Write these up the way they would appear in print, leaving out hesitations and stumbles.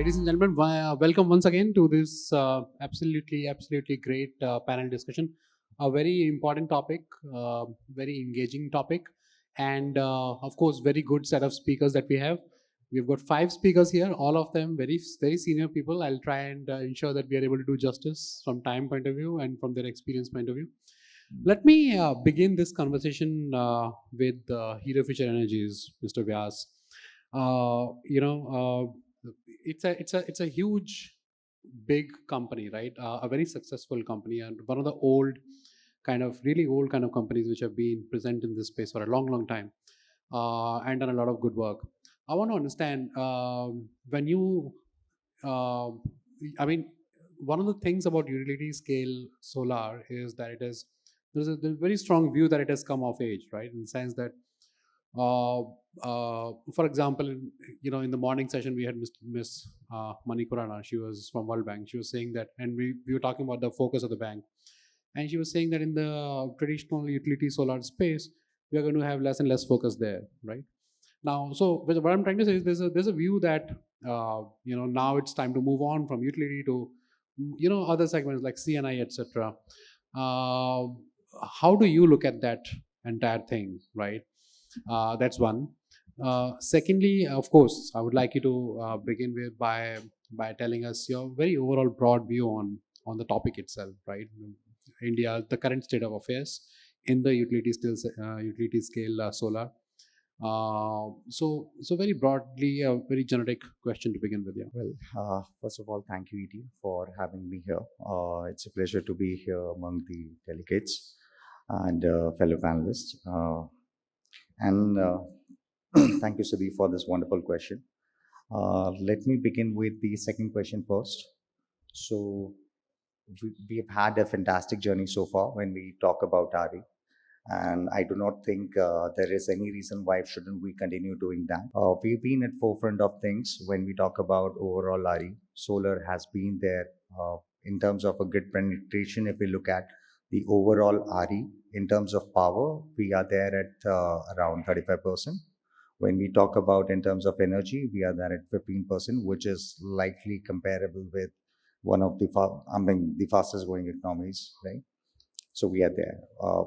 Ladies and gentlemen, welcome once again to this absolutely great panel discussion. A very important topic, very engaging topic, and of course, very good set of speakers that we have. We've got 5 speakers here, all of them very senior people. I'll try and ensure that we are able to do justice from time point of view and from their experience point of view. Let me begin this conversation with Hero Future Energies, Mr. Vyas. It's a huge, big company, right? A very successful company and one of the really old kind of companies which have been present in this space for a long time and done a lot of good work. I want to understand when you, uh, I mean, one of the things about utility scale solar is that there's a very strong view that it has come of age, right? In the sense that uh, for example, in the morning session, we had Miss Mani Kurana. She was from World Bank. She was saying that, and we were talking about the focus of the bank. And she was saying that in the traditional utility solar space, we are going to have less and less focus there, right? Now, so what I'm trying to say is there's a view that now it's time to move on from utility to other segments like CNI, etc. Uh, how do you look at that entire thing, right? That's one. Secondly, of course, I would like you to begin with by telling us your very overall broad view on the topic itself, right? India, the current state of affairs in the utility scale solar. So very broadly, a very generic question to begin with. Yeah. Well, first of all, thank you, ET, for having me here. It's a pleasure to be here among the delegates and fellow panelists. And thank you, Sudheer, for this wonderful question. Let me begin with the second question first. So, we've had a fantastic journey so far when we talk about RE. And I do not think there is any reason why shouldn't we continue doing that. We've been at forefront of things when we talk about overall RE. Solar has been there in terms of a good penetration. If we look at the overall RE in terms of power, we are there at around 35%. When we talk about in terms of energy, we are there at 15%, which is likely comparable with one of the fastest growing economies, right? So we are there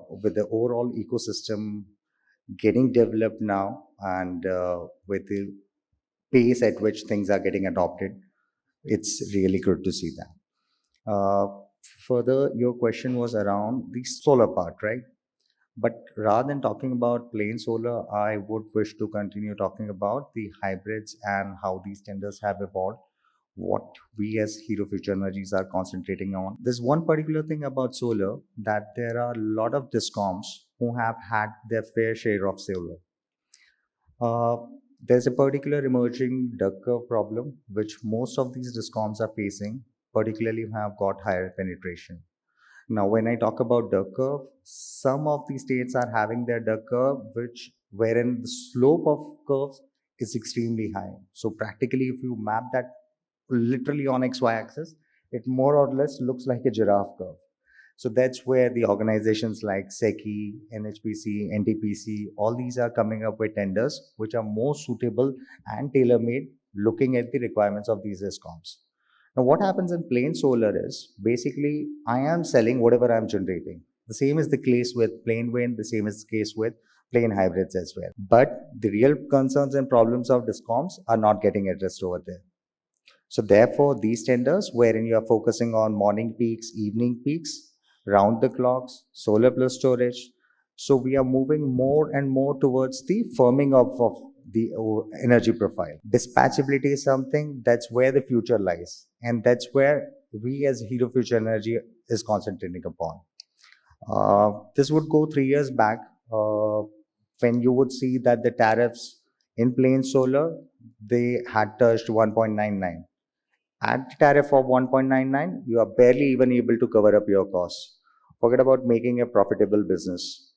with the overall ecosystem getting developed now, and with the pace at which things are getting adopted, it's really good to see that. Further, your question was around the solar part, right? But rather than talking about plain solar, I would wish to continue talking about the hybrids and how these tenders have evolved, what we as Hero Future Energies are concentrating on. There's one particular thing about solar, that there are a lot of discoms who have had their fair share of solar. Uh, there's a particular emerging duck curve problem which most of these discoms are facing, particularly who have got higher penetration. Now, when I talk about duck curve, some of the states are having their duck curve, wherein the slope of curves is extremely high. So practically, if you map that literally on XY axis, it more or less looks like a giraffe curve. So that's where the organizations like SECI, NHPC, NTPC, all these are coming up with tenders which are more suitable and tailor-made, looking at the requirements of these discoms. Now, what happens in plain solar is basically I am selling whatever I'm generating. The same is the case with plain wind, the same is the case with plain hybrids as well. But the real concerns and problems of discoms are not getting addressed over there. So therefore, these tenders wherein you are focusing on morning peaks, evening peaks, round the clocks, solar plus storage. So we are moving more and more towards the firming up of the energy profile. Dispatchability is something that's where the future lies. And that's where we as Hero Future Energy is concentrating upon. This would go 3 years back when you would see that the tariffs in plain solar, they had touched 1.99. At the tariff of 1.99, you are barely even able to cover up your costs. Forget about making a profitable business.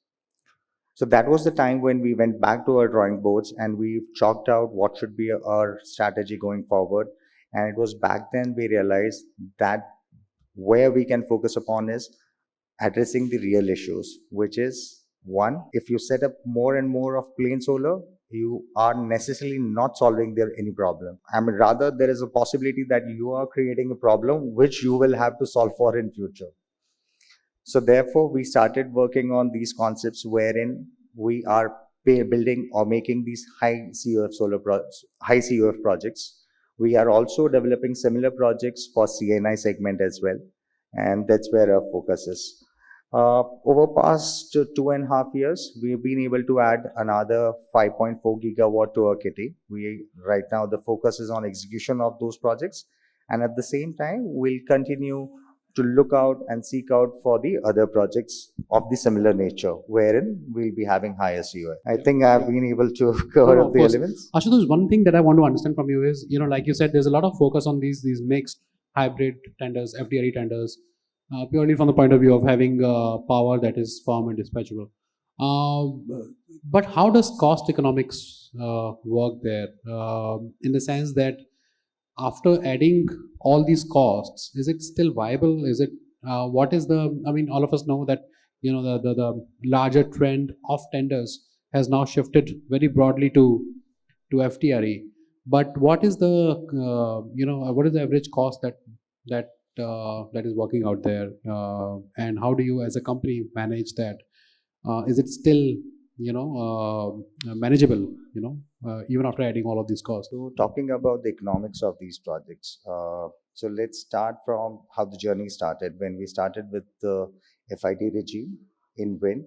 So that was the time when we went back to our drawing boards and we chalked out what should be our strategy going forward. And it was back then we realized that where we can focus upon is addressing the real issues, which is one, if you set up more and more of plain solar, you are necessarily not solving their any problem. I mean, rather there is a possibility that you are creating a problem which you will have to solve for in future. So therefore, we started working on these concepts wherein we are building or making these high CUF projects. We are also developing similar projects for CNI segment as well, and that's where our focus is. Over past 2.5 years, we've been able to add another 5.4 gigawatt to our kitty. We right now the focus is on execution of those projects, and at the same time, we'll continue to look out and seek out for the other projects of the similar nature, wherein we'll be having higher COI. I think I've been able to cover up the elements. Ashutosh, one thing that I want to understand from you is, like you said, there's a lot of focus on these mixed hybrid tenders, FDRE tenders, purely from the point of view of having power that is firm and dispatchable. But how does cost economics work there? In the sense that after adding all these costs, is it still viable? Is it what is the? I mean, all of us know that the larger trend of tenders has now shifted very broadly to FDRE. But what is the what is the average cost that is working out there, and how do you as a company manage that? Is it still manageable? Even after adding all of these costs. So talking about the economics of these projects, so let's start from how the journey started. When we started with the FIT regime in wind,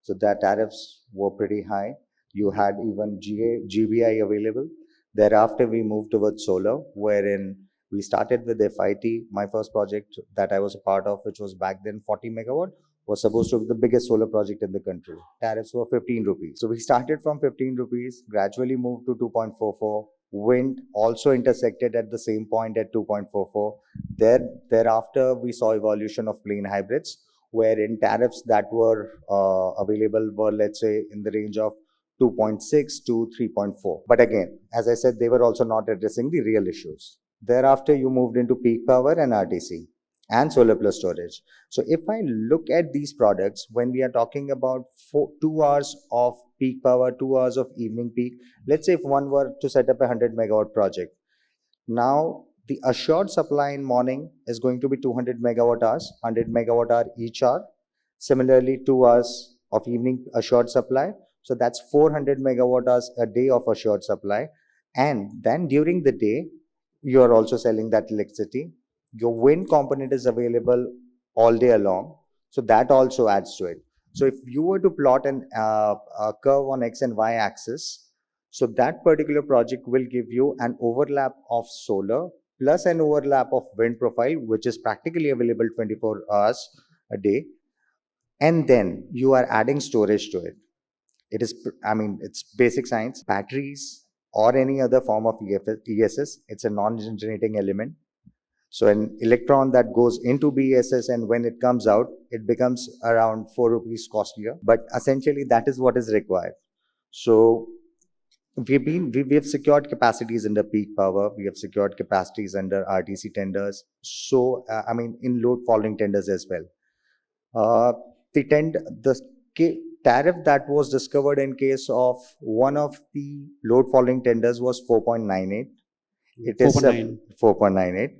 so that tariffs were pretty high. You had even GBI available. Thereafter, we moved towards solar, wherein we started with FIT. My first project that I was a part of, which was back then 40 megawatt, was supposed to be the biggest solar project in the country. Tariffs were 15 rupees. So we started from 15 rupees, gradually moved to 2.44. Wind also intersected at the same point at 2.44. Thereafter, we saw evolution of plain hybrids, wherein tariffs that were available were, let's say, in the range of 2.6 to 3.4. But again, as I said, they were also not addressing the real issues. Thereafter, you moved into peak power and RTC and solar plus storage. So if I look at these products, when we are talking about 2 hours of peak power, 2 hours of evening peak, let's say if one were to set up a 100 megawatt project, now the assured supply in morning is going to be 200 megawatt hours, 100 megawatt hour each hour. Similarly, 2 hours of evening assured supply. So that's 400 megawatt hours a day of assured supply. And then during the day, you are also selling that electricity. Your wind component is available all day long. So that also adds to it. So if you were to plot a curve on X and Y axis, so that particular project will give you an overlap of solar plus an overlap of wind profile, which is practically available 24 hours a day. And then you are adding storage to it. It is, I mean, it's basic science. Batteries or any other form of ESS, it's a non-generating element. So an electron that goes into BESS and when it comes out, it becomes around 4 rupees costlier. But essentially, that is what is required. So we've secured capacities under peak power. We have secured capacities under RTC tenders. So I mean, in load following tenders as well. The tariff that was discovered in case of one of the load following tenders was 4.98. It is 4.98,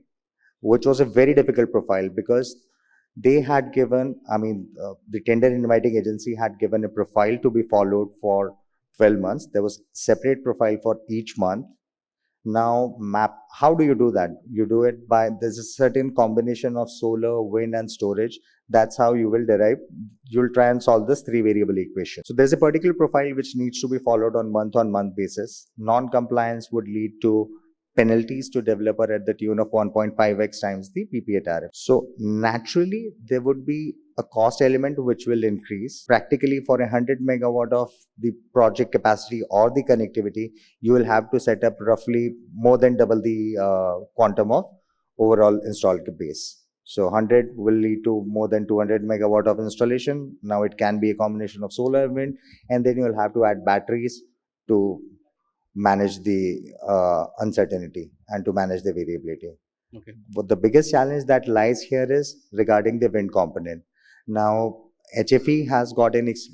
which was a very difficult profile because they had given, I mean, the tender inviting agency had given a profile to be followed for 12 months. There was separate profile for each month. Now, how do you do that? You do it by, there's a certain combination of solar, wind, and storage. That's how you will derive, you'll try and solve this 3 variable equation. So there's a particular profile which needs to be followed on month basis. Non-compliance would lead to penalties to developer at the tune of 1.5x times the PPA tariff. So naturally, there would be a cost element which will increase. Practically for 100 megawatt of the project capacity or the connectivity, you will have to set up roughly more than double the quantum of overall installed base. So 100 will lead to more than 200 megawatt of installation. Now it can be a combination of solar and wind, and then you will have to add batteries to manage the uncertainty and to manage the variability. Okay. But the biggest challenge that lies here is regarding the wind component. Now, HFE has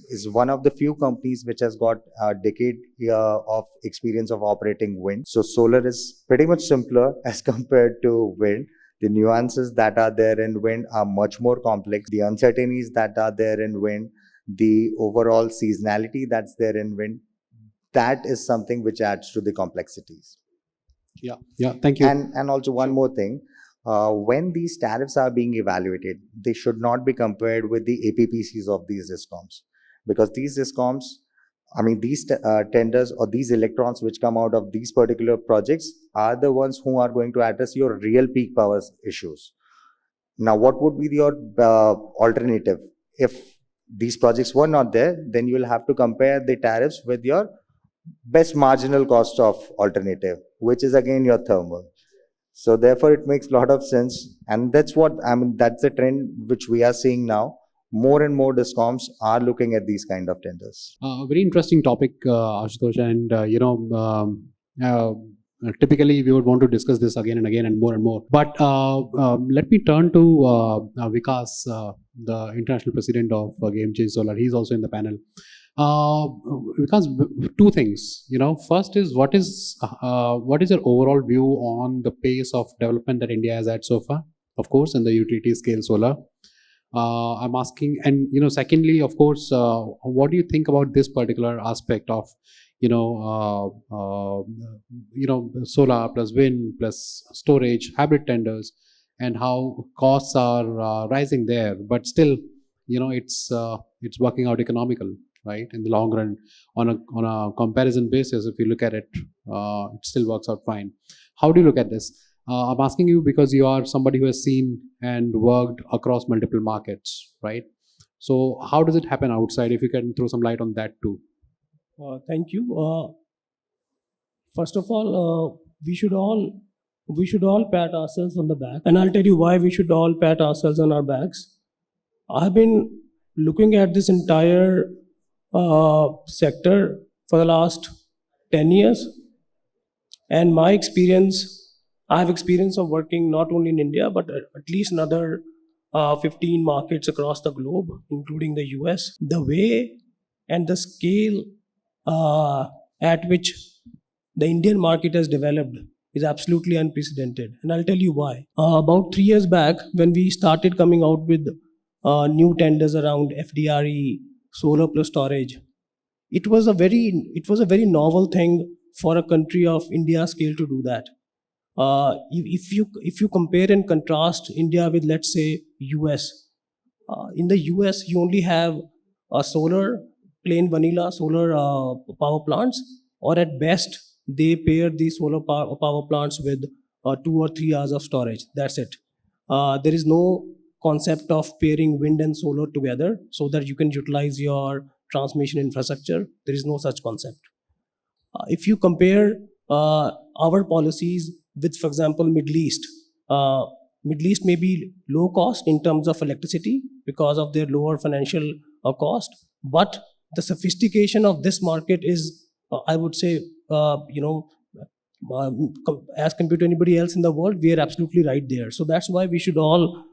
is one of the few companies which has got a decade of experience of operating wind. So solar is pretty much simpler as compared to wind. The nuances that are there in wind are much more complex. The uncertainties that are there in wind, the overall seasonality that's there in wind, that is something which adds to the complexities. Yeah, thank you. And also one more thing, when these tariffs are being evaluated, they should not be compared with the APPCs of these discoms, because these discoms, I mean, these tenders or these electrons which come out of these particular projects are the ones who are going to address your real peak power issues. Now, what would be your alternative? If these projects were not there, then you will have to compare the tariffs with your best marginal cost of alternative, which is again your thermal. So therefore, it makes a lot of sense, and that's what I mean. That's the trend which we are seeing now. More and more discoms are looking at these kind of tenders. Very interesting topic, Ashutosh, and typically we would want to discuss this again and again and more. But let me turn to Vikas, the international president of GameChange Solar. He's also in the panel. Because two things, first is what is your overall view on the pace of development that India has had so far, of course, in the utility scale solar. I'm asking, and secondly, of course, what do you think about this particular aspect of solar plus wind plus storage hybrid tenders, and how costs are rising there, but still it's working out economical, right? In the long run, on a comparison basis, if you look at it, it still works out fine. How do you look at this? I'm asking you because you are somebody who has seen and worked across multiple markets, right? So how does it happen outside? If you can throw some light on that too. Thank you. First of all, we should all pat ourselves on the back, and I'll tell you why we should all pat ourselves on our backs. I've been looking at this entire sector for the last 10 years, and I have experience of working not only in India but at least another 15 markets across the globe, including the US. The way and the scale at which the Indian market has developed is absolutely unprecedented, and I'll tell you why. About 3 years back, when we started coming out with new tenders around FDRE, solar plus storage, it was a very novel thing for a country of India's scale to do that. If you compare and contrast India with, let's say, US, in the US you only have a plain vanilla solar power plants, or at best they pair these solar power plants with 2 or 3 hours of storage. That's it. There is no concept of pairing wind and solar together so that you can utilize your transmission infrastructure. There is no such concept. If you compare our policies with, for example, Middle East may be low cost in terms of electricity because of their lower financial cost, but the sophistication of this market is, I would say, as compared to anybody else in the world, we are absolutely right there. So that's why we should all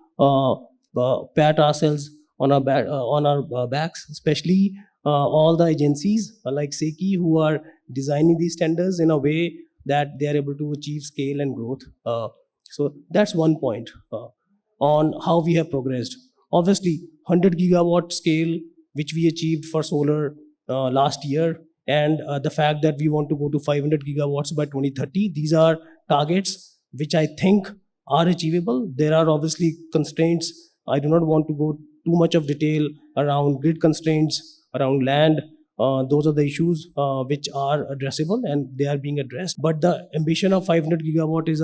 pat ourselves on our backs, especially all the agencies like SECI who are designing these tenders in a way that they are able to achieve scale and growth. So that's one point on how we have progressed. Obviously, 100 gigawatt scale, which we achieved for solar last year, and the fact that we want to go to 500 gigawatts by 2030, these are targets which I think are achievable. There are obviously constraints. I do not want to go too much of detail around grid constraints, around land. Those are the issues which are addressable, and they are being addressed. But the ambition of 500 gigawatt is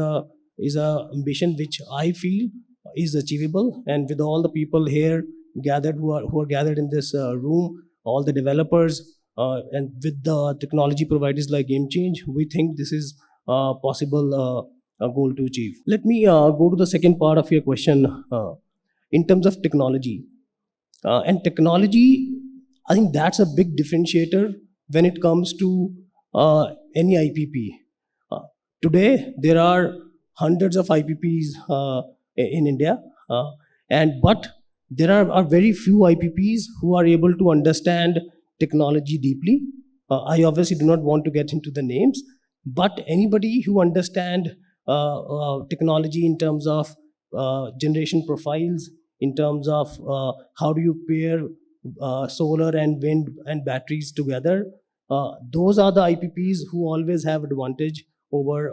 a ambition which I feel is achievable. And with all the people here gathered who are gathered in this room, all the developers, and with the technology providers like GameChange, we think this is possible a goal to achieve. Let me go to the second part of your question in terms of technology. And technology, I think that's a big differentiator when it comes to any IPP. Today, there are hundreds of IPPs in India, but there are very few IPPs who are able to understand technology deeply. I obviously do not want to get into the names, but anybody who understand technology in terms of generation profiles, in terms of how do you pair solar and wind and batteries together, those are the IPPs who always have advantage over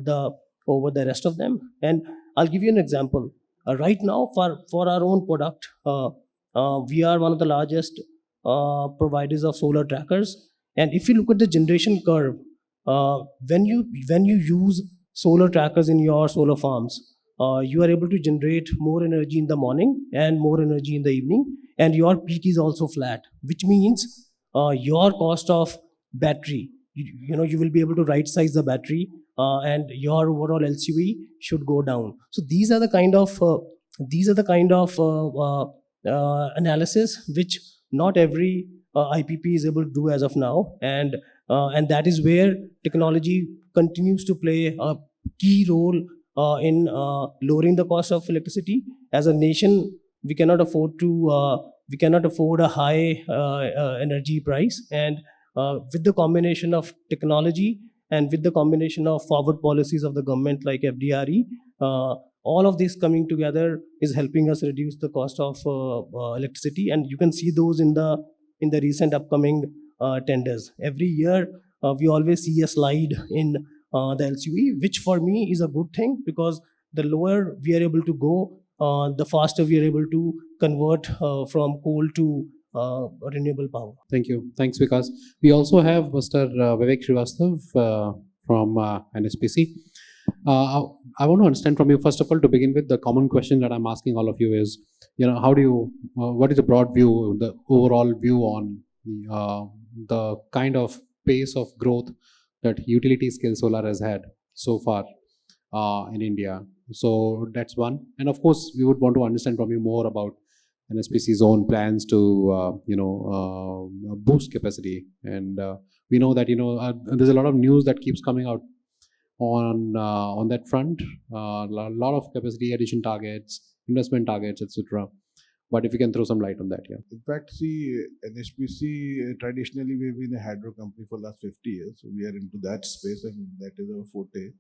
the rest of them. And I'll give you an example. Right now, for our own product, we are one of the largest providers of solar trackers. And if you look at the generation curve, when you use solar trackers in your solar farms, you are able to generate more energy in the morning and more energy in the evening, and your peak is also flat, which means your cost of battery, you will be able to right size the battery, and your overall LCV should go down. So these are the kind of analysis which not every IPP is able to do as of now, and that is where technology continues to play a key role in lowering the cost of electricity. As a nation, we cannot afford a high energy price, and with the combination of technology and with the combination of forward policies of the government like FDRE, all of this coming together is helping us reduce the cost of electricity, and you can see those in the recent upcoming tenders. Every year, we always see a slide in the LCV, which for me is a good thing, because the lower we are able to go, the faster we are able to convert from coal to renewable power. Thank you. Thanks, Vikas. We also have Mr. Vivek Shrivastava from NHPC. I want to understand from you, first of all, to begin with, the common question that I'm asking all of you is, how do you, what is the broad view, the overall view on the kind of pace of growth that utility scale solar has had so far in India? So that's one. And of course, we would want to understand from you more about NHPC's own plans to, boost capacity. And we know that, there's a lot of news that keeps coming out on that front, a lot of capacity addition targets, investment targets, etc. But if you can throw some light on that, yeah. In fact, see, NHPC, traditionally we've been a hydro company for the last 50 years. So we are into that space, and that is our forte.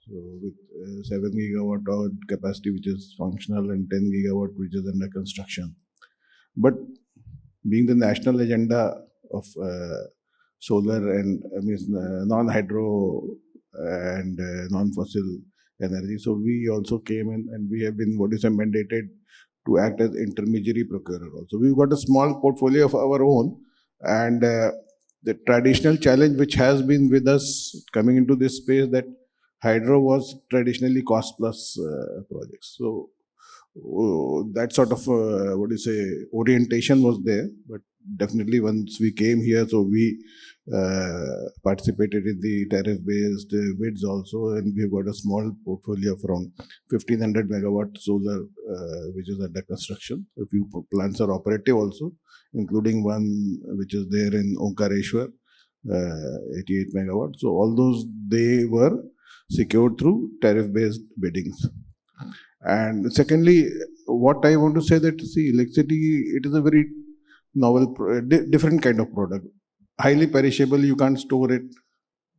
So with 7 gigawatt hour capacity which is functional and 10 gigawatt which is under construction. But being the national agenda of solar and non-hydro and non-fossil energy, so we also came in and we have been mandated to act as intermediary procurer also. We've got a small portfolio of our own, and the traditional challenge which has been with us coming into this space, that hydro was traditionally cost plus projects. So that sort of orientation was there. But definitely once we came here, so we participated in the tariff-based bids also, and we've got a small portfolio of around 1500 megawatt solar which is under construction. A few plants are operative also, including one which is there in Omkareshwar, 88 megawatt. So all those, they were secured through tariff-based biddings. And secondly, what I want to say that, see, electricity, it is a very novel, different kind of product. Highly perishable, you can't store it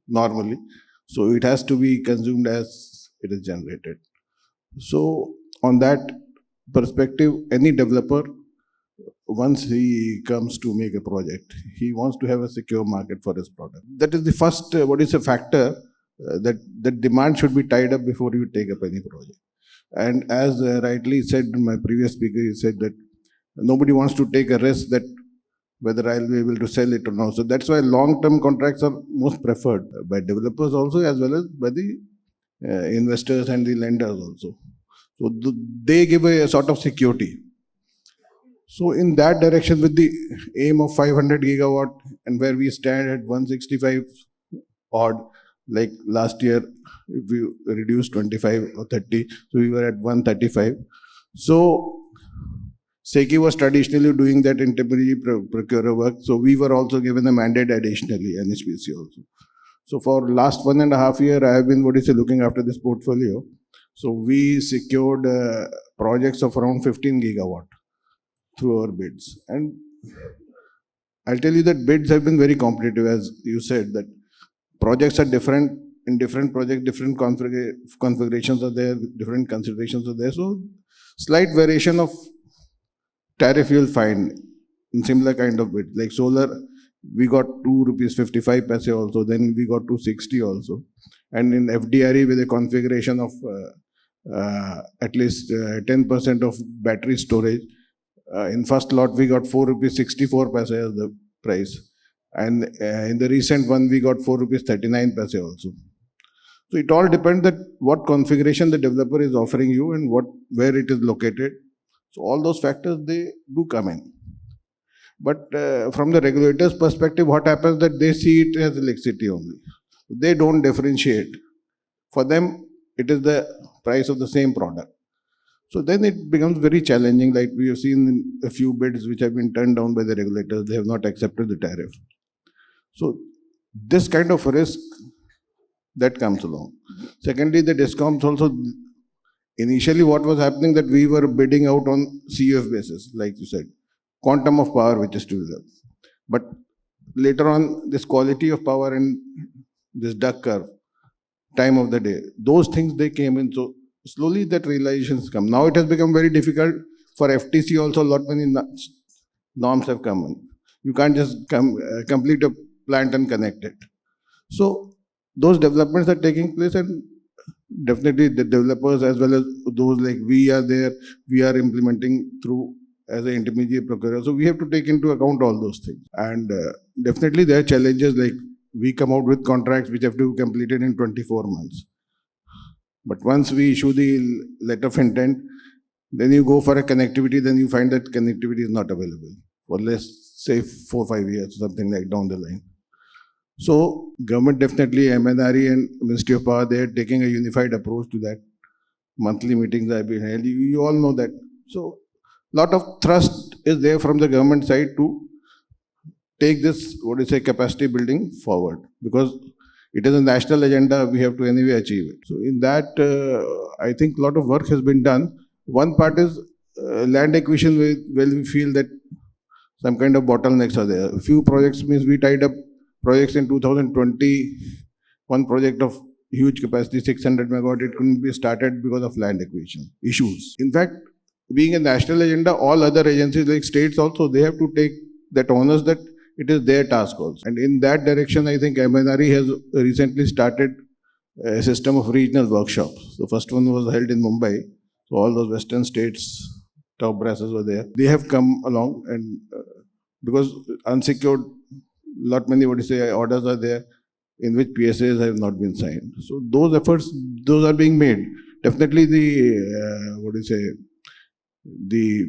normally. So it has to be consumed as it is generated. So on that perspective, any developer, once he comes to make a project, he wants to have a secure market for his product. That is the first, factor, that the demand should be tied up before you take up any project. And as rightly said, my previous speaker, he said that nobody wants to take a risk that whether I'll be able to sell it or not. So that's why long-term contracts are most preferred by developers also, as well as by the investors and the lenders also. So they give a sort of security. So in that direction, with the aim of 500 gigawatt, and where we stand at 165 odd, like last year, if we reduced 25 or 30, so we were at 135. So SECI was traditionally doing that intermediary procurer work. So we were also given a mandate additionally, NHPC also. So for last 1.5 years, I have been looking after this portfolio. So we secured projects of around 15 gigawatt. through our bids. And I'll tell you that bids have been very competitive, as you said, that projects are different. In different projects, different configurations are there, different considerations are there. So, slight variation of tariff you'll find in similar kind of bid. Like solar, we got 2 rupees 55 paise also, then we got 260 also. And in FDRE with a configuration of at least 10% of battery storage, in first lot we got 4 rupees 64 paise as the price. And in the recent one we got 4 rupees 39 paise also. So it all depends that what configuration the developer is offering you and where it is located. So all those factors, they do come in. But from the regulator's perspective, what happens that they see it as electricity only. They don't differentiate. For them, it is the price of the same product. So then it becomes very challenging, like we have seen in a few bids which have been turned down by the regulators. They have not accepted the tariff. So this kind of risk that comes along. Secondly, the discounts also, initially what was happening that we were bidding out on CUF basis, like you said, quantum of power which is to be there. But later on, this quality of power and this duck curve, time of the day, those things they came in. So slowly that realizations come. Now it has become very difficult for FTC also. A lot many norms have come in. You can't just complete a plant and connect it. So those developments are taking place, and definitely the developers as well as those like we are there, we are implementing through as an intermediate procurer. So we have to take into account all those things. And definitely there are challenges, like we come out with contracts which have to be completed in 24 months. But once we issue the letter of intent, then you go for a connectivity, then you find that connectivity is not available for let's say 4 or 5 years, something like down the line. So government definitely, MNRE and Ministry of Power, they are taking a unified approach to that. Monthly meetings are being held. You all know that. So lot of thrust is there from the government side to take this, capacity building forward, because it is a national agenda. We have to anyway achieve it. So in that, I think a lot of work has been done. One part is land acquisition, where we feel that some kind of bottlenecks are there. A few projects means we tied up projects in 2020, one project of huge capacity, 600 megawatt, it couldn't be started because of land acquisition issues. In fact, being a national agenda, all other agencies like states also, they have to take that onus that it is their task also. And in that direction, I think MNRE has recently started a system of regional workshops. The first one was held in Mumbai. So all those western states, top brasses were there. They have come along, and because unsecured, many orders are there in which PSAs have not been signed. So those efforts, those are being made. Definitely the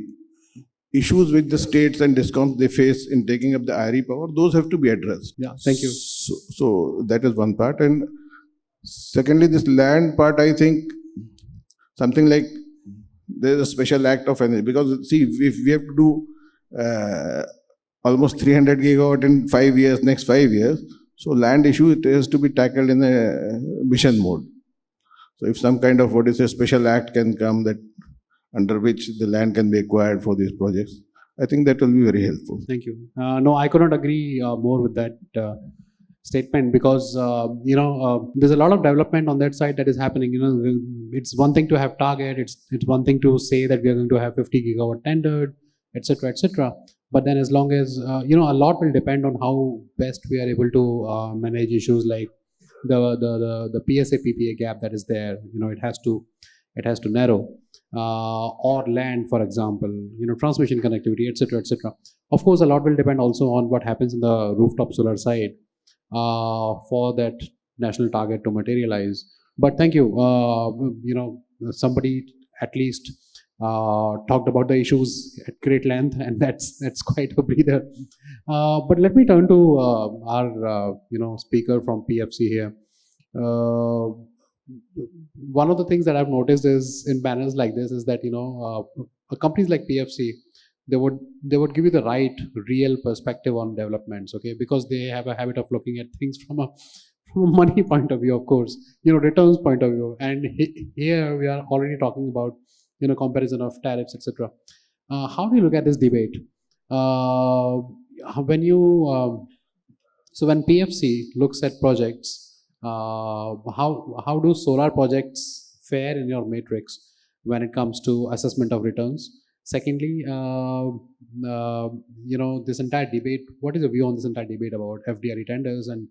issues which the states and discoms they face in taking up the IRE power, those have to be addressed. Yeah, thank you. So that is one part. And secondly, this land part, I think something like there's a special act of energy, because see, if we have to do almost 300 gigawatt in 5 years, next 5 years, so land issue, it has to be tackled in a mission mode. So if some kind of special act can come that under which the land can be acquired for these projects, I think that will be very helpful. Thank you. No, I could not agree more with that statement, because there's a lot of development on that side that is happening. It's one thing to have target. It's one thing to say that we are going to have 50 gigawatt tendered, etc., etc. But then, as long as a lot will depend on how best we are able to manage issues like the PSA PPA gap that is there. It has to narrow, or land, for example, transmission connectivity, etc., etc. Of course, a lot will depend also on what happens in the rooftop solar side for that national target to materialize. But thank you. Somebody at least talked about the issues at great length, and that's quite a breather. But let me turn to our speaker from PFC here. One of the things that I've noticed is in banners like this is that companies like PFC, they would give you the right real perspective on developments, okay, because they have a habit of looking at things from a money point of view, of course, returns point of view, and here we are already talking about comparison of tariffs, etc. How do you look at this debate? When you so when PFC looks at projects, how do solar projects fare in your matrix when it comes to assessment of returns? Secondly, this entire debate. What is your view on this entire debate about FDRE tenders and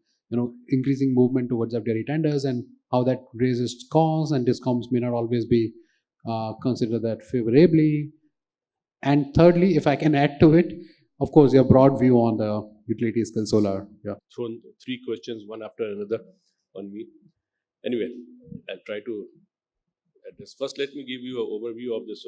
increasing movement towards FDRE tenders and how that raises costs and discoms may not always be considered that favorably? And thirdly, if I can add to it, of course, your broad view on the utility scale solar. Yeah. Thrown three questions, one after another, on me. Anyway, I'll try to address. First, let me give you an overview of this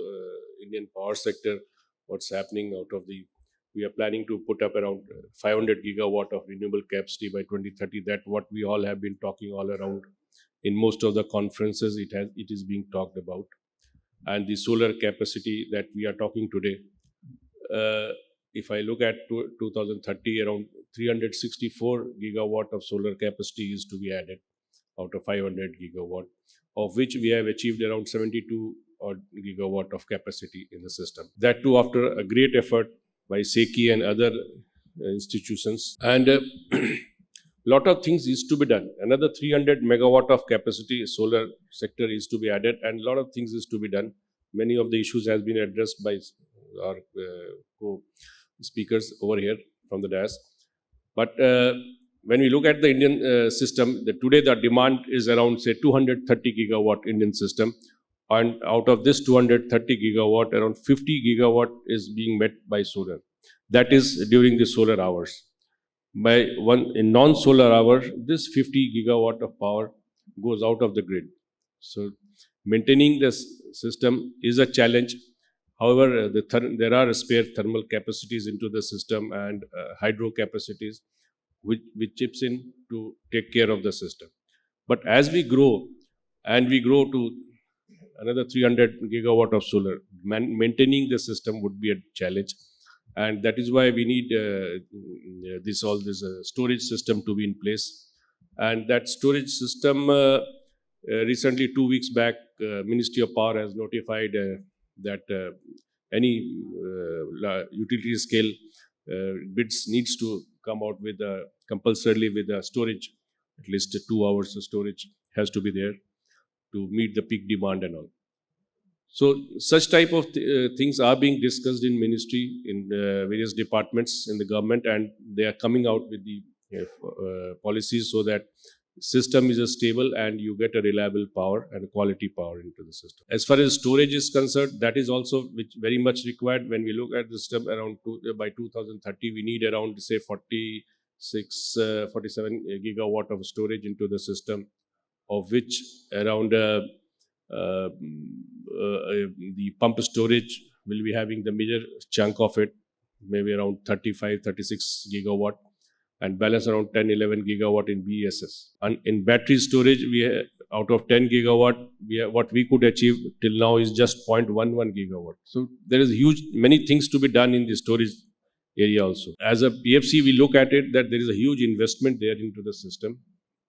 Indian power sector, what's happening out of the... We are planning to put up around 500 gigawatt of renewable capacity by 2030. That's what we all have been talking all around. In most of the conferences, it is being talked about. And the solar capacity that we are talking today, if I look at 2030, around 364 gigawatt of solar capacity is to be added out of 500 gigawatt, of which we have achieved around 72 odd gigawatt of capacity in the system. That too after a great effort by SECI and other institutions. And lot of things is to be done. Another 300 megawatt of capacity solar sector is to be added, and a lot of things is to be done. Many of the issues has been addressed by our co-speakers over here from the dais. But when we look at the Indian system, today the demand is around, say, 230 gigawatt Indian system. And out of this 230 gigawatt, around 50 gigawatt is being met by solar. That is during the solar hours. In non-solar hour, this 50 gigawatt of power goes out of the grid. So maintaining this system is a challenge. However, there are spare thermal capacities into the system and hydro capacities which chips in to take care of the system. But as we grow, and we grow to another 300 gigawatt of solar, maintaining the system would be a challenge. And that is why we need this storage system to be in place. And that storage system, recently 2 weeks back, Ministry of Power has notified that any utility scale bids needs to come out with compulsorily with a storage, at least 2 hours of storage has to be there to meet the peak demand and all. So such type of things are being discussed in ministry, in various departments in the government, and they are coming out with the policies so that system is stable and you get a reliable power and quality power into the system. As far as storage is concerned, that is also very much required. When we look at the system around by 2030, we need around, say, 47 gigawatt of storage into the system, of which around the pump storage will be having the major chunk of it, maybe around 35-36 gigawatt, and balance around 10-11 gigawatt in BESS. And in battery storage, out of 10 gigawatt, what we could achieve till now is just 0.11 gigawatt. So there is many things to be done in the storage area also. As a PFC, we look at it that there is a huge investment there into the system.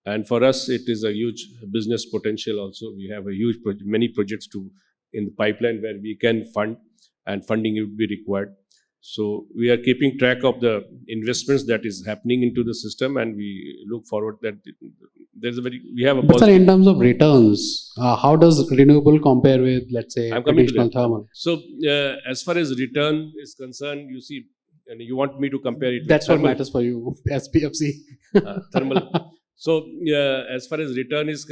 And for us, it is a huge business potential also. We have many projects in the pipeline where we can fund, and funding would be required. So we are keeping track of the investments that is happening into the system, and we look forward that we have a... But sir, in terms of returns, how does renewable compare with, let's say, traditional thermal? So as far as return is concerned, you see, and you want me to compare it That's with what matters for you as PFC. Thermal. So as far as return is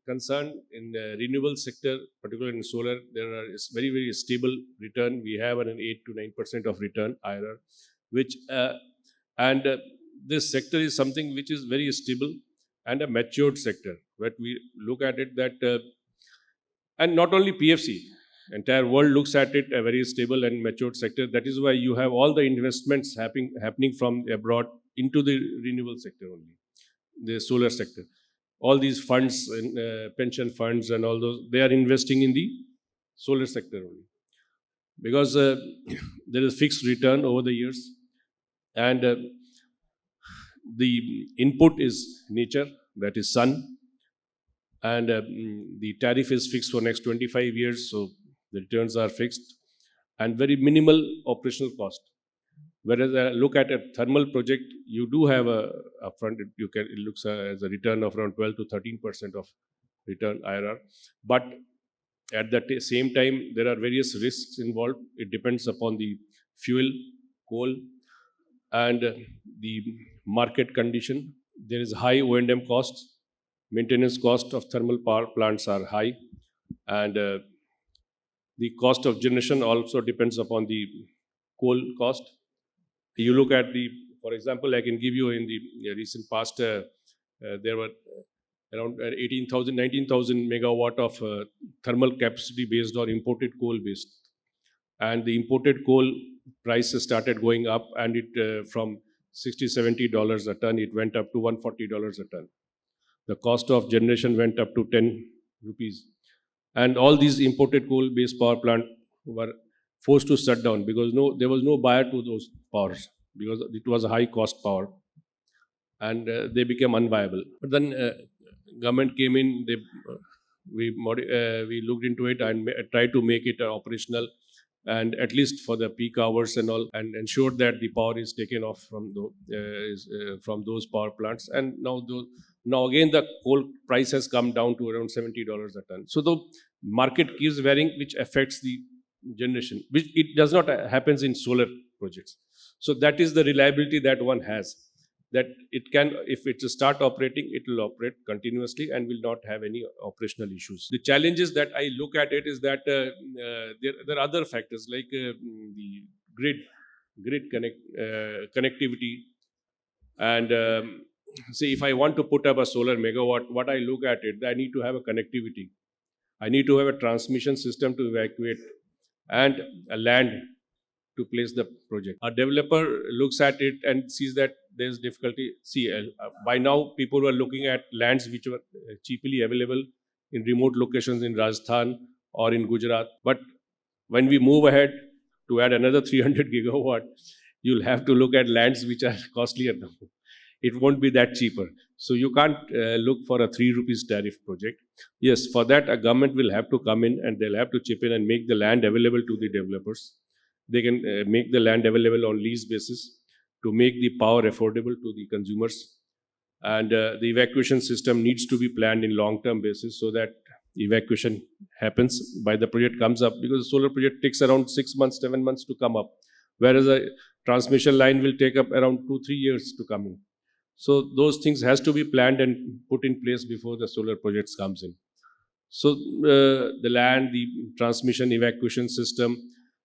concerned, in the renewable sector, particularly in solar, there is very, very stable return. We have an 8 to 9% of return IRR, which this sector is something which is very stable and a matured sector. But we look at it that, and not only PFC, entire world looks at it a very stable and matured sector. That is why you have all the investments happening from abroad into the renewable sector only. The solar sector, all these funds and pension funds and all those, they are investing in the solar sector only, because there is fixed return over the years, and the input is nature, that is sun, and the tariff is fixed for next 25 years, so the returns are fixed. and very minimal operational cost. Whereas look at a thermal project, you do have a upfront. It looks as a return of around 12 to 13% of return IRR, but at the same time, there are various risks involved. It depends upon the fuel, coal, and the market condition. There is high O&M costs. Maintenance cost of thermal power plants are high, and the cost of generation also depends upon the coal cost. You look at for example, I can give you in the recent past, there were around 18,000, 19,000 megawatt of thermal capacity based on imported coal based. And the imported coal prices started going up, and it from $60, $70 a ton, it went up to $140 a ton. The cost of generation went up to 10 rupees. And all these imported coal-based power plants were forced to shut down because there was no buyer to those powers because it was a high-cost power, and they became unviable. But then government came in. We looked into it and tried to make it operational, and at least for the peak hours and all, and ensured that the power is taken off from those power plants. And now again the coal price has come down to around $70 a ton. So the market keeps varying, which affects the generation, which it does not happens in solar projects. So that is the reliability that one has, that it can, if it start operating, it will operate continuously and will not have any operational issues. The challenges that I look at it is that there are other factors like the grid connectivity. And see, if I want to put up a solar megawatt, what I look at it, I need to have a connectivity. I need to have a transmission system to evacuate and a land to place the project. A developer looks at it and sees that there's difficulty. See, by now people were looking at lands which were cheaply available in remote locations in Rajasthan or in Gujarat. But when we move ahead to add another 300 gigawatt, you'll have to look at lands which are costlier now. It won't be that cheaper. So you can't look for a 3 rupees tariff project. Yes, for that a government will have to come in and they'll have to chip in and make the land available to the developers. They can make the land available on lease basis to make the power affordable to the consumers. And the evacuation system needs to be planned in long-term basis so that evacuation happens by the project comes up, because the solar project takes around 6 months, 7 months to come up, whereas a transmission line will take up around 2-3 years to come in. So those things has to be planned and put in place before the solar projects comes in. So the land, the transmission evacuation system,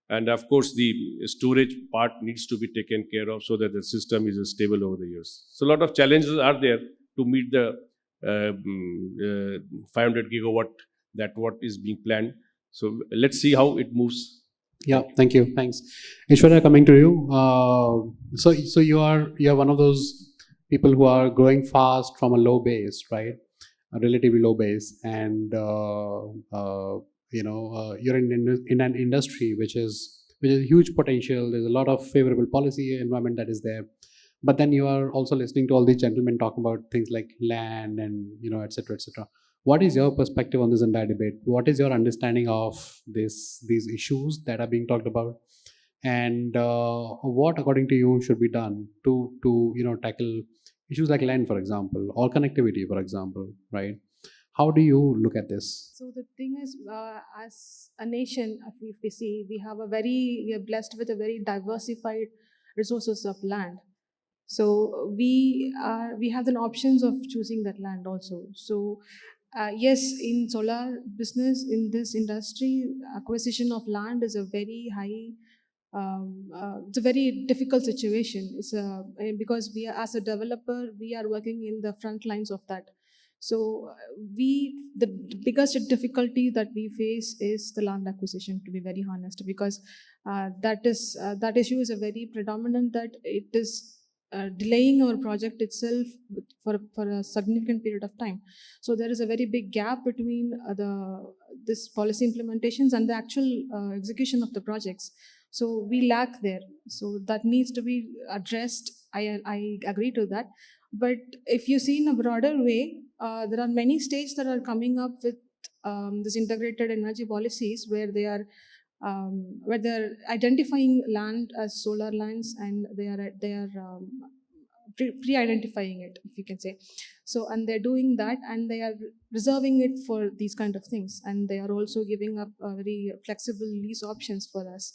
and of course the storage part needs to be taken care of so that the system is stable over the years. So a lot of challenges are there to meet the 500 gigawatt that what is being planned. So let's see how it moves. Yeah, thank you. Thanks. Ishwarya, coming to you. So you are one of those people who are growing fast from a low base, right? A relatively low base, and you're in an industry which is huge potential. There's a lot of favorable policy environment that is there, but then you are also listening to all these gentlemen talk about things like land and et cetera, et cetera. What is your perspective on this entire debate? What is your understanding of these issues that are being talked about, and what, according to you, should be done to tackle issues like land, for example, or connectivity, for example, right? How do you look at this? So the thing is, as a nation, if we see, we are blessed with a very diversified resources of land. So we have the options of choosing that land also. So yes, in solar business, in this industry, acquisition of land is a very high. It's a very difficult situation. Because we are, as a developer, we are working in the front lines of that. So the biggest difficulty that we face is the land acquisition, to be very honest, because that issue is a very predominant, that it is delaying our project itself for a significant period of time. So there is a very big gap between this policy implementations and the actual execution of the projects. So we lack there. So that needs to be addressed. I agree to that. But if you see in a broader way, there are many states that are coming up with this integrated energy policies where they are where they're identifying land as solar lands, and they are pre-identifying it, if you can say. So, and they're doing that, and they are reserving it for these kind of things, and they are also giving up very flexible lease options for us.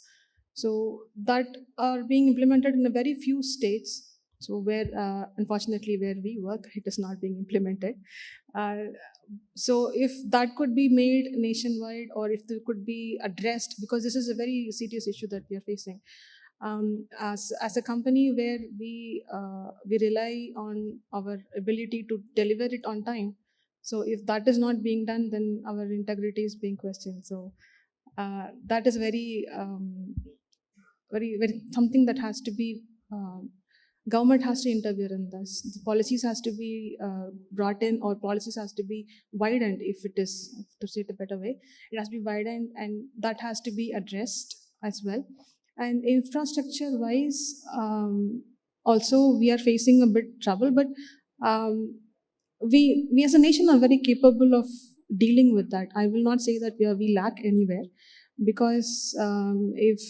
So that are being implemented in a very few states. So where, unfortunately, where we work, it is not being implemented. So if that could be made nationwide, or if it could be addressed, because this is a very serious issue that we are facing. As a company where we rely on our ability to deliver it on time, so if that is not being done, then our integrity is being questioned. So that is very very something that has to be, government has to interfere in this. The policies has to be brought in, or policies has to be widened, if it is, to say it a better way. It has to be widened, and that has to be addressed as well. And infrastructure wise, also we are facing a bit trouble, but we as a nation are very capable of dealing with that. I will not say that we lack anywhere, because if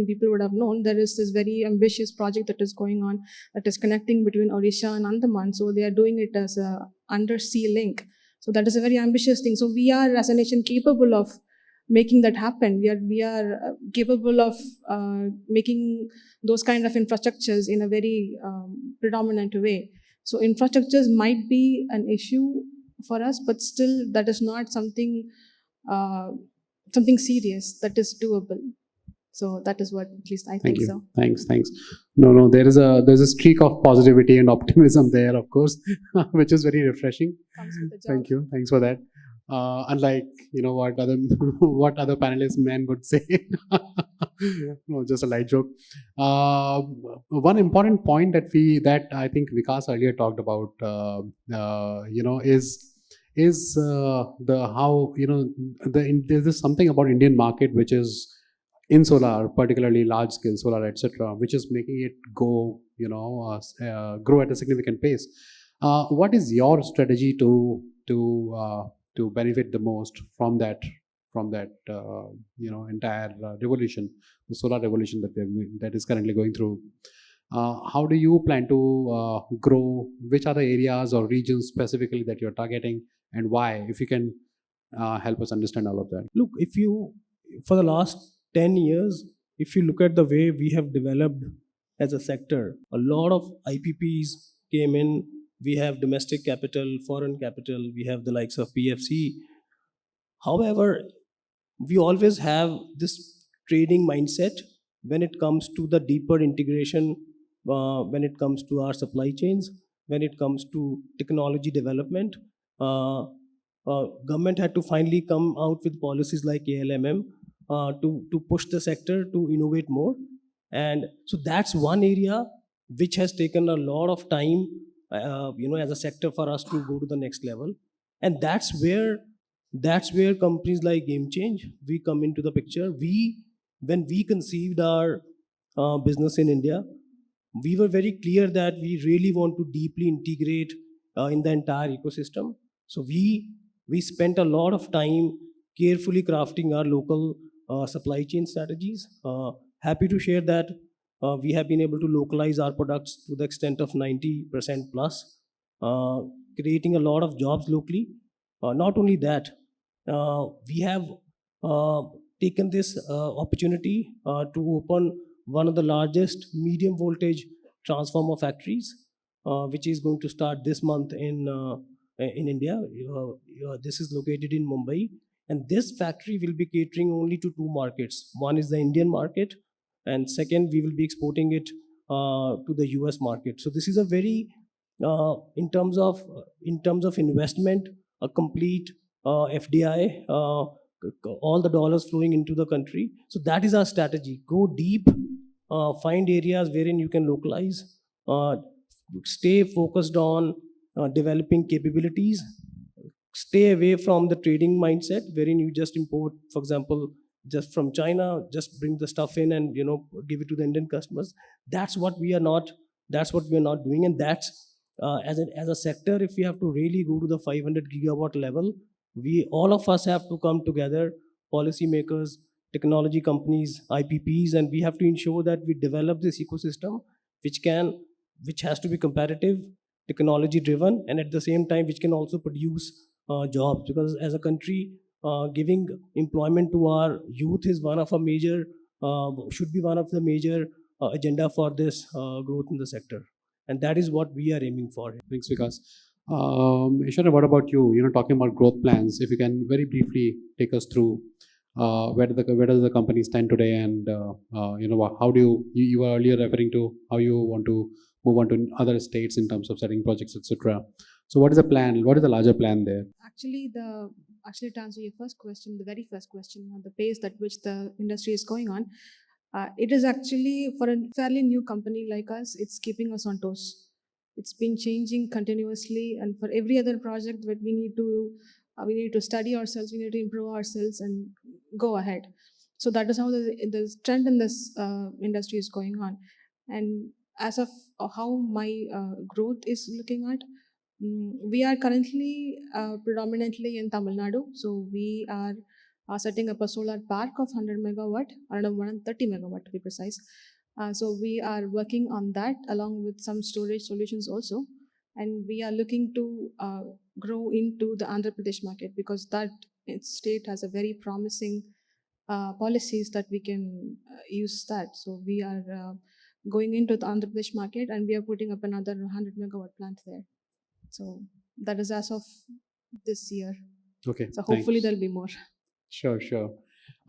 people would have known, there is this very ambitious project that is going on, that is connecting between Odisha and Andaman. So they are doing it as a undersea link. So that is a very ambitious thing. So we are, as a nation, capable of making that happen. We are capable of making those kind of infrastructures in a very predominant way. So infrastructures might be an issue for us, but still that is not something something serious, that is doable. So that is what, at least I Thank think you. so. Thanks. No, there's a streak of positivity and optimism there, of course, which is very refreshing. Comes with the job. Thank you. Thanks for that. Unlike what other what other panelists men would say. No, just a light joke. One important point that I think Vikas earlier talked about, is the how there's something about Indian market which is in solar, particularly large scale solar, etc., which is making it go grow at a significant pace. What is your strategy to benefit the most from that entire revolution, the solar revolution that is currently going through? How do you plan to grow? Which are the areas or regions specifically that you're targeting, and why? If you can help us understand all of that. Look, for the last 10 years, if you look at the way we have developed as a sector, a lot of IPPs came in. We have domestic capital, foreign capital, we have the likes of PFC. However, we always have this trading mindset when it comes to the deeper integration, when it comes to our supply chains, when it comes to technology development. Government had to finally come out with policies like ALMM to push the sector to innovate more. And so that's one area which has taken a lot of time, as a sector, for us to go to the next level. And that's where companies like GameChange, we come into the picture. When we conceived our business in India, we were very clear that we really want to deeply integrate in the entire ecosystem. So we spent a lot of time carefully crafting our local supply chain strategies. Happy to share that we have been able to localize our products to the extent of 90% plus, creating a lot of jobs locally. Not only that, we have taken this opportunity to open one of the largest medium voltage transformer factories, which is going to start this month in India. This is located in Mumbai, and this factory will be catering only to two markets. One is the Indian market, and second, we will be exporting it to the US market. So this is a very, in terms of investment, a complete FDI, all the dollars flowing into the country. So that is our strategy. Go deep, find areas wherein you can localize, stay focused on developing capabilities, stay away from the trading mindset wherein you just import, for example, just from China, just bring the stuff in and give it to the Indian customers. That's what we are not doing. And that's as a sector, if we have to really go to the 500 gigawatt level, all of us have to come together, policymakers, technology companies, IPPs, and we have to ensure that we develop this ecosystem which has to be competitive, technology driven, and at the same time which can also produce jobs. Because as a country, giving employment to our youth is one of a major should be one of the major agenda for this growth in the sector, and that is what we are aiming for. Thanks, Vikas. Ishwarya, what about you? Talking about growth plans, if you can very briefly take us through where does the company stand today, and how do you were earlier referring to how you want to move on to other states in terms of setting projects, etc. So, what is the plan? What is the larger plan there? Actually, to answer your first question, the very first question, the pace at which the industry is going on, it is actually for a fairly new company like us, it's keeping us on toes. It's been changing continuously, and for every other project that we need to study ourselves, we need to improve ourselves and go ahead. So that is how the trend in this industry is going on. And as of how my growth is looking at, we are currently predominantly in Tamil Nadu. So we are setting up a solar park of 100 megawatt, around 130 megawatt to be precise. So we are working on that along with some storage solutions also. And we are looking to grow into the Andhra Pradesh market, because that state has a very promising policies that we can use that. So we are going into the Andhra Pradesh market, and we are putting up another 100 megawatt plant there. So that is as of this year. Okay. So hopefully thanks. there'll be more. Sure.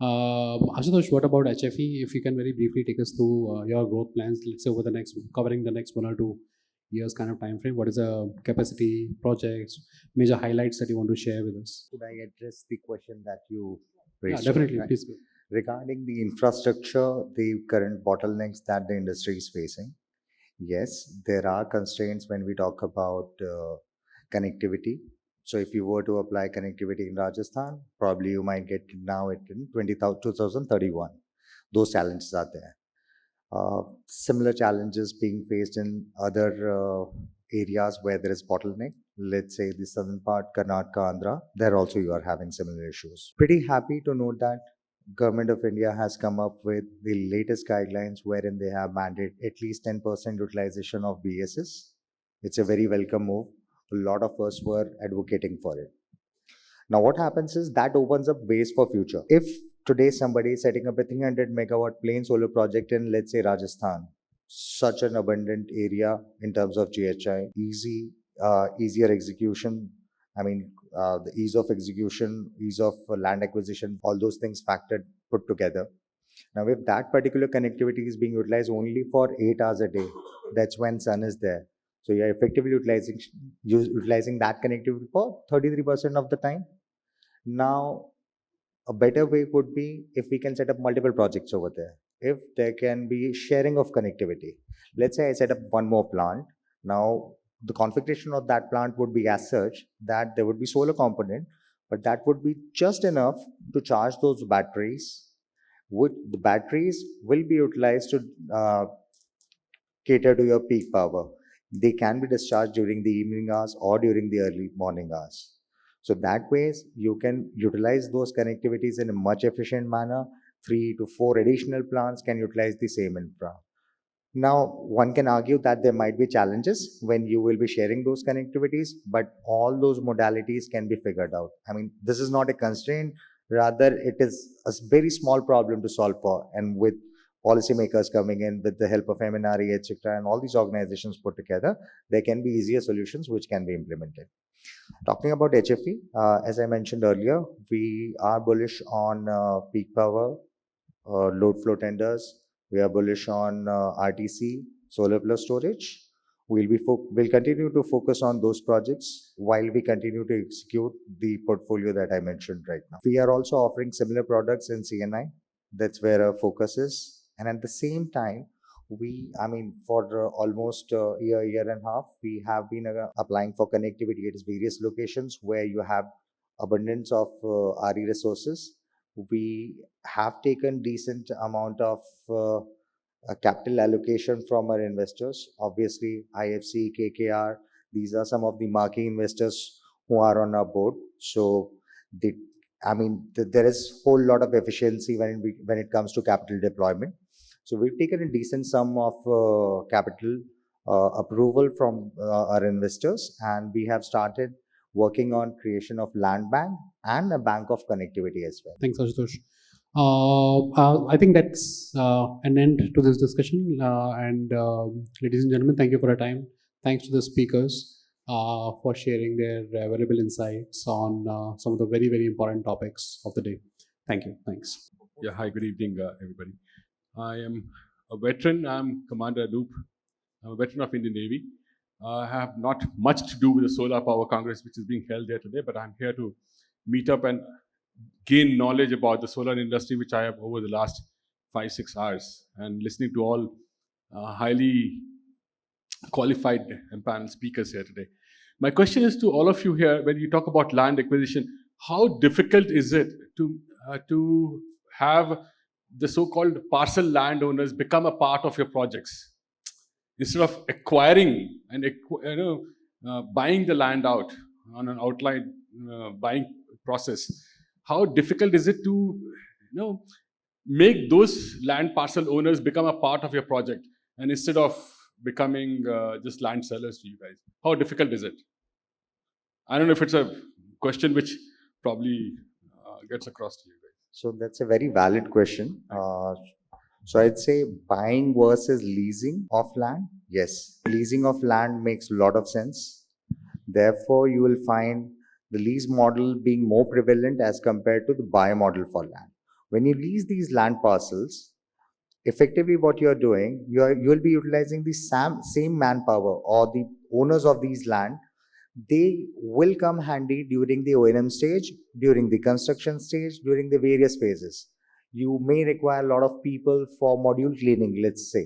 Ashutosh, what about HFE? If you can very briefly take us through your growth plans, let's say covering the next 1 or 2 years kind of time frame. What is the capacity, projects, major highlights that you want to share with us? Could I address the question that you Yeah, raised? definitely. Right? Please. Regarding the infrastructure, the current bottlenecks that the industry is facing, yes, there are constraints when we talk about connectivity. So if you were to apply connectivity in Rajasthan, probably you might get now it in 2031. Those challenges are there. Similar challenges being faced in other areas where there is bottleneck. Let's say the southern part, Karnataka, Andhra, there also you are having similar issues. Pretty happy to note that Government of India has come up with the latest guidelines wherein they have mandated at least 10% utilization of BSS. It's a very welcome move. A lot of us were advocating for it. Now what happens is that opens up ways for future. If today somebody is setting up a 300 megawatt plain solar project in, let's say, Rajasthan, such an abundant area in terms of GHI, easier execution. I mean, the ease of execution, ease of land acquisition, all those things put together. Now, if that particular connectivity is being utilized only for 8 hours a day, that's when sun is there. So you're effectively utilizing that connectivity for 33% of the time. Now, a better way would be if we can set up multiple projects over there. If there can be sharing of connectivity. Let's say I set up one more plant. Now, the configuration of that plant would be as such that there would be solar component, but that would be just enough to charge those batteries. The batteries will be utilized to cater to your peak power. They can be discharged during the evening hours or during the early morning hours. So that way, you can utilize those connectivities in a much efficient manner. 3 to 4 additional plants can utilize the same infra. Now, one can argue that there might be challenges when you will be sharing those connectivities, but all those modalities can be figured out. I mean, this is not a constraint. Rather, it is a very small problem to solve for. And with policymakers coming in with the help of MNRE, etc., and all these organizations put together, there can be easier solutions which can be implemented. Talking about HFE, as I mentioned earlier, we are bullish on peak power, load flow tenders. We are bullish on RTC, solar plus storage. We'll continue to focus on those projects while we continue to execute the portfolio that I mentioned right now. We are also offering similar products in CNI. That's where our focus is. And at the same time, for almost a year and a half, we have been applying for connectivity at various locations where you have abundance of RE resources. We have taken decent amount of capital allocation from our investors. Obviously, IFC, KKR, these are some of the marquee investors who are on our board. So the I mean, there is whole lot of efficiency when it comes to capital deployment. So we've taken a decent sum of capital approval from our investors, and we have started working on creation of land bank and a bank of connectivity as well. Thanks, Ashutosh. I think that's an end to this discussion. Ladies and gentlemen, thank you for your time. Thanks to the speakers for sharing their valuable insights on some of the very, very important topics of the day. Thank you. Thanks. Yeah, hi, good evening, everybody. I am a veteran. I'm Commander Anup. I'm a veteran of Indian Navy. I have not much to do with the Solar Power Congress, which is being held here today, but I'm here to meet up and gain knowledge about the solar industry, which I have over the last 5-6 hours, and listening to all highly qualified and panel speakers here today. My question is to all of you here, when you talk about land acquisition, how difficult is it to have the so-called parcel landowners become a part of your projects? Instead of acquiring and buying the land out on an outline buying process, how difficult is it to make those land parcel owners become a part of your project, and instead of becoming just land sellers to you guys? How difficult is it? I don't know if it's a question which probably gets across to you guys. So that's a very valid question. So I'd say buying versus leasing of land. Yes, leasing of land makes a lot of sense. Therefore, you will find the lease model being more prevalent as compared to the buy model for land. When you lease these land parcels, effectively what you're doing, you will be utilizing the same manpower, or the owners of these land. They will come handy during the O&M stage, during the construction stage, during the various phases. You may require a lot of people for module cleaning, let's say.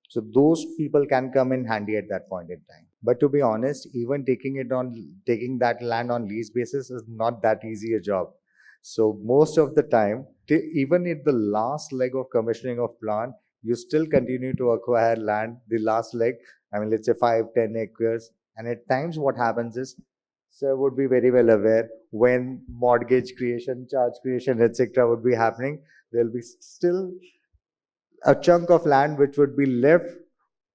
So those people can come in handy at that point in time. But to be honest, even taking that land on lease basis is not that easy a job. So most of the time, even at the last leg of commissioning of plant, you still continue to acquire land, the last leg, I mean, let's say 5-10 acres. And at times what happens is, sir would be very well aware, when mortgage creation, charge creation, etc. would be happening, there will be still a chunk of land which would be left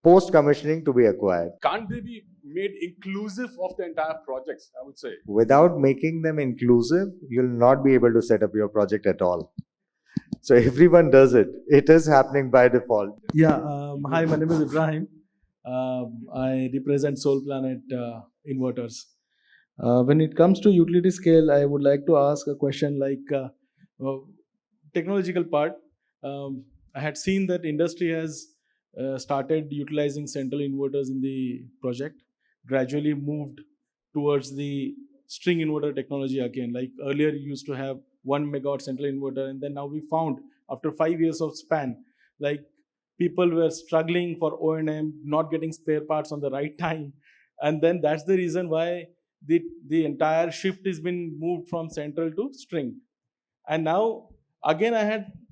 post-commissioning to be acquired. Can't they be made inclusive of the entire projects, I would say? Without making them inclusive, you'll not be able to set up your project at all. So everyone does it. It is happening by default. Yeah, hi, my name is Ibrahim. I represent Soul Planet Inverters. When it comes to utility scale, I would like to ask a question like technological part. I had seen that industry has started utilizing central inverters in the project, gradually moved towards the string inverter technology again. Like earlier, you used to have 1 megawatt central inverter, and then now we found after 5 years of span, like people were struggling for O&M, not getting spare parts on the right time, and then that's the reason why the entire shift has been moved from central to string. And now again,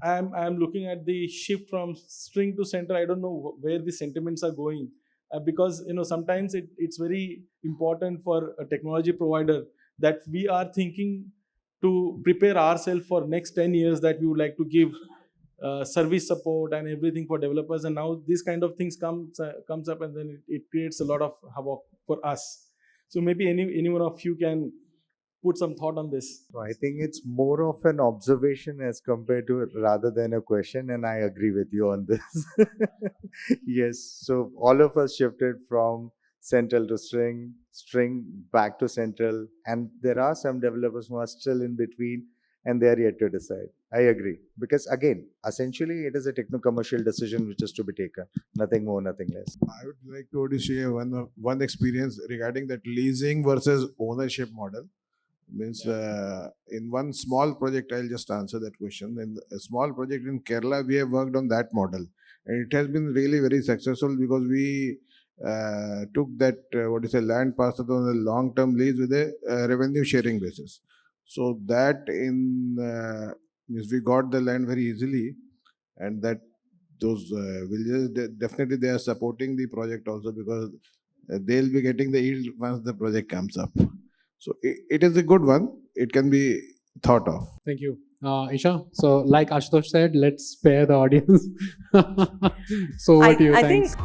I'm looking at the shift from string to center. I don't know where the sentiments are going, because sometimes it's very important for a technology provider that we are thinking to prepare ourselves for next 10 years, that we would like to give service support and everything for developers, and now these kind of things comes up, and then it creates a lot of havoc for us. So maybe any one of you can put some thought on this. So I think it's more of an observation as compared to rather than a question, and I agree with you on this. Yes, so all of us shifted from central to string back to central, and there are some developers who are still in between, and they are yet to decide. I agree, because again, essentially it is a techno-commercial decision which is to be taken, nothing more, nothing less. I would like to only share one experience regarding that leasing versus ownership model. Means in one small project, I'll just answer that question. In a small project in Kerala, we have worked on that model, and it has been really very successful because we took that land parcel on a long-term lease with a revenue sharing basis. So that means we got the land very easily, and that those villages definitely they are supporting the project also, because they'll be getting the yield once the project comes up. So it is a good one. It can be thought of. Thank you. Isha, so like Ashutosh said, let's spare the audience. So what do you I think? think